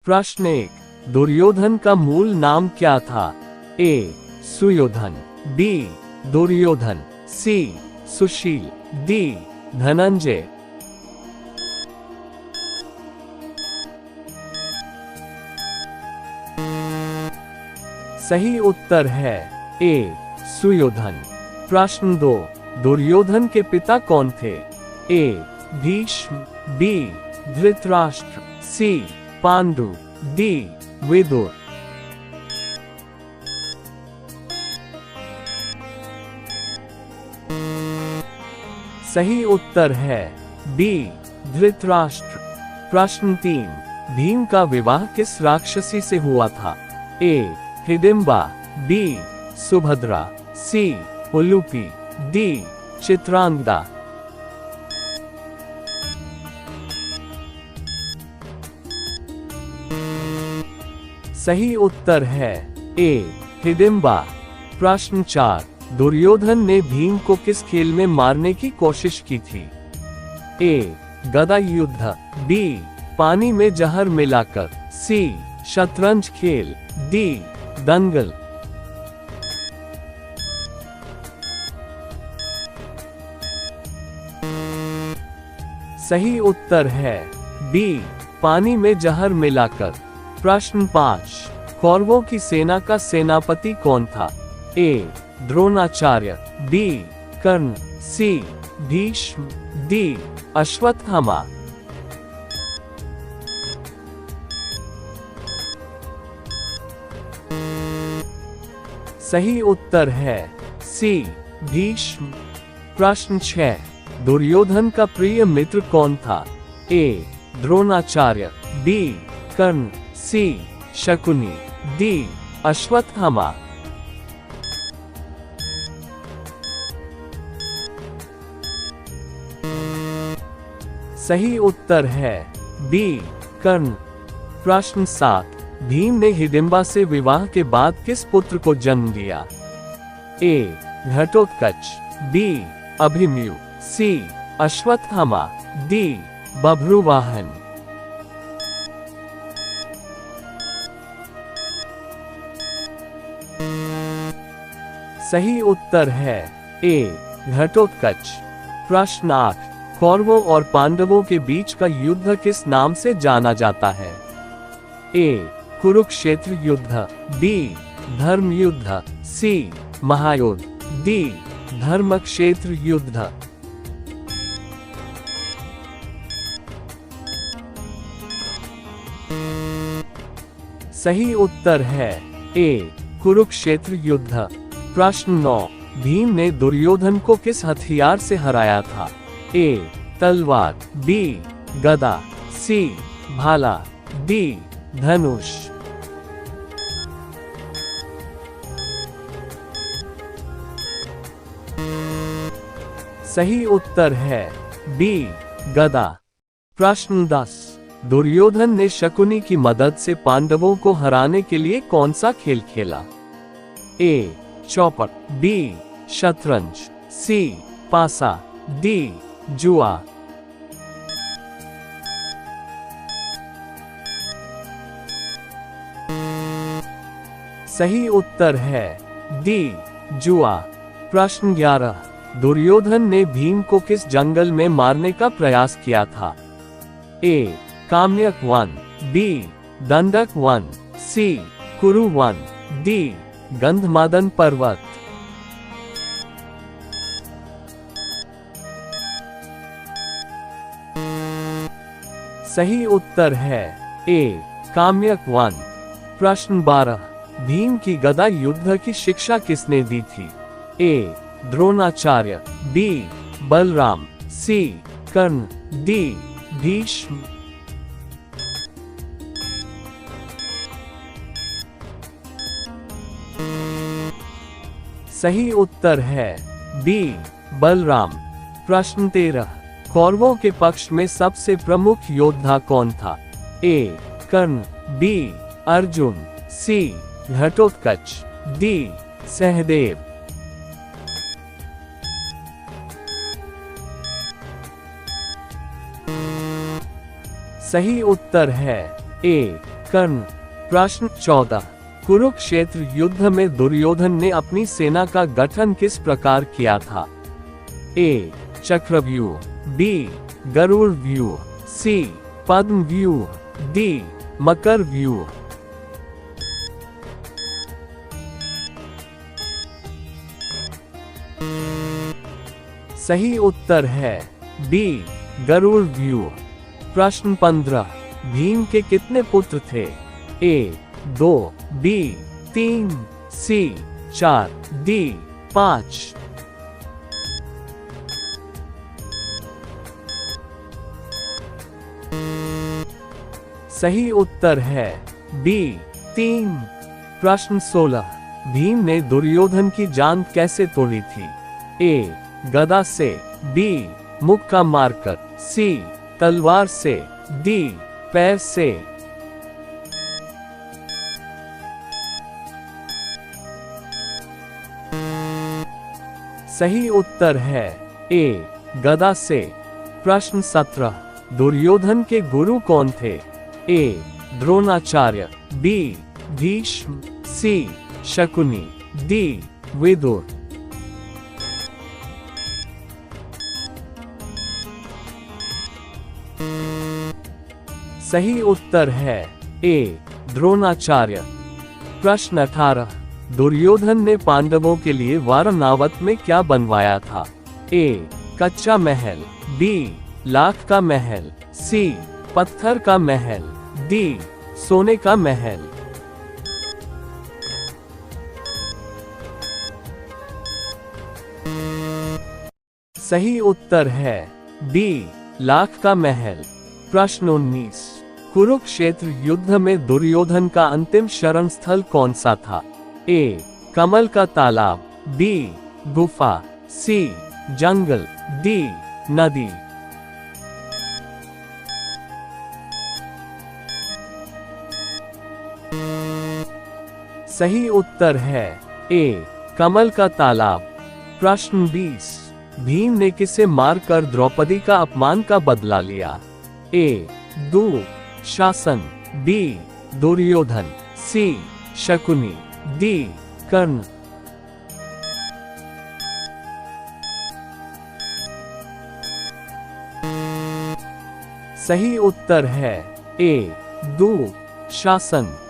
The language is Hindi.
प्रश्न 1, दुर्योधन का मूल नाम क्या था? ए. सुयोधन, बी. दुर्योधन, सी. सुशील, डी. धनंजय। सही उत्तर है ए. सुयोधन। प्रश्न 2, दुर्योधन के पिता कौन थे? ए. भीष्म, बी. धृतराष्ट्र, सी. पांडु, डी. विदुर। सही उत्तर है बी. धृतराष्ट्र। प्रश्न 3, भीम का विवाह किस राक्षसी से हुआ था? ए. हिडिंबा, बी. सुभद्रा, सी. उलूपी, डी. चित्रांगदा। सही उत्तर है ए. हिडिंबा। प्रश्न 4, दुर्योधन ने भीम को किस खेल में मारने की कोशिश की थी? ए. गदा युद्ध, बी. पानी में जहर मिलाकर, सी. शतरंज खेल, डी. दंगल। सही उत्तर है बी. पानी में जहर मिलाकर। प्रश्न 5, कौरवों की सेना का सेनापति कौन था? ए. द्रोणाचार्य, बी. कर्ण, सी. भीष्म, डी. अश्वत्थामा। सही उत्तर है सी. भीष्म। प्रश्न 6, दुर्योधन का प्रिय मित्र कौन था? ए. द्रोणाचार्य, बी. कर्ण, सी. शकुनी, डी. अश्वत्थामा। सही उत्तर है बी. कर्ण। प्रश्न 7, भीम ने हिडिंबा से विवाह के बाद किस पुत्र को जन्म दिया? ए. घटोत्कच, बी. अभिमन्यु, सी. अश्वत्थामा, डी. बभ्रुवाहन। सही उत्तर है ए. घटोत्कच। प्रश्न 8, कौरवों और पांडवों के बीच का युद्ध किस नाम से जाना जाता है? ए. कुरुक्षेत्र युद्ध, बी. धर्म युद्ध, सी. महायुद्ध, डी. धर्मक्षेत्र युद्ध। सही उत्तर है ए. कुरुक्षेत्र युद्ध। प्रश्न 9, भीम ने दुर्योधन को किस हथियार से हराया था? ए. तलवार, बी. गदा, सी. भाला, डी. धनुष। सही उत्तर है बी. गदा। प्रश्न 10, दुर्योधन ने शकुनी की मदद से पांडवों को हराने के लिए कौन सा खेल खेला? ए. चौपड़, बी. शतरंज, सी. पासा, डी. जुआ। सही उत्तर है डी. जुआ। प्रश्न 11, दुर्योधन ने भीम को किस जंगल में मारने का प्रयास किया था? ए. काम्यक वन, बी. दंडक वन, सी. कुरु वन, डी. गंधमादन पर्वत। सही उत्तर है ए. काम्यक वन। प्रश्न 12, भीम की गदा युद्ध की शिक्षा किसने दी थी? ए. द्रोणाचार्य, बी. बलराम, सी. कर्ण, डी. भीष्म। सही उत्तर है बी. बलराम। प्रश्न 13, कौरवों के पक्ष में सबसे प्रमुख योद्धा कौन था? ए. कर्ण, बी. अर्जुन, सी. घटोत्कच, डी. सहदेव। सही उत्तर है ए. कर्ण। प्रश्न 14, कुरुक्षेत्र युद्ध में दुर्योधन ने अपनी सेना का गठन किस प्रकार किया था? ए. चक्रव्यूह, बी. गरुड़ व्यूह, सी. पद्म व्यूह, डी. मकर व्यूह। सही उत्तर है बी. गरुड़ व्यूह। प्रश्न 15, भीम के कितने पुत्र थे? ए. 2, बी. 3, सी. 4, डी. 5। सही उत्तर है बी. 3। प्रश्न 16, भीम ने दुर्योधन की जान कैसे तोड़ी थी? ए. गदा से, बी. मुक्का मारकर, सी. तलवार से, डी. पैर से। सही उत्तर है ए. गदा से। प्रश्न 17, दुर्योधन के गुरु कौन थे? ए. द्रोणाचार्य, बी. भीष्म, सी. शकुनी, डी. विदुर। सही उत्तर है ए. द्रोणाचार्य। प्रश्न 18, दुर्योधन ने पांडवों के लिए वारणावत में क्या बनवाया था? ए. कच्चा महल, बी. लाख का महल, सी. पत्थर का महल, डी. सोने का महल। सही उत्तर है बी. लाख का महल। प्रश्न 19, कुरुक्षेत्र युद्ध में दुर्योधन का अंतिम शरण स्थल कौन सा था? ए. कमल का तालाब, बी. गुफा, सी. जंगल, डी. नदी। सही उत्तर है ए. कमल का तालाब। प्रश्न 20, भीम ने किसे मारकर द्रौपदी का अपमान का बदला लिया? ए. शासन, बी. दुर्योधन, सी. शकुनी, डी. कर्ण। सही उत्तर है ए. शासन।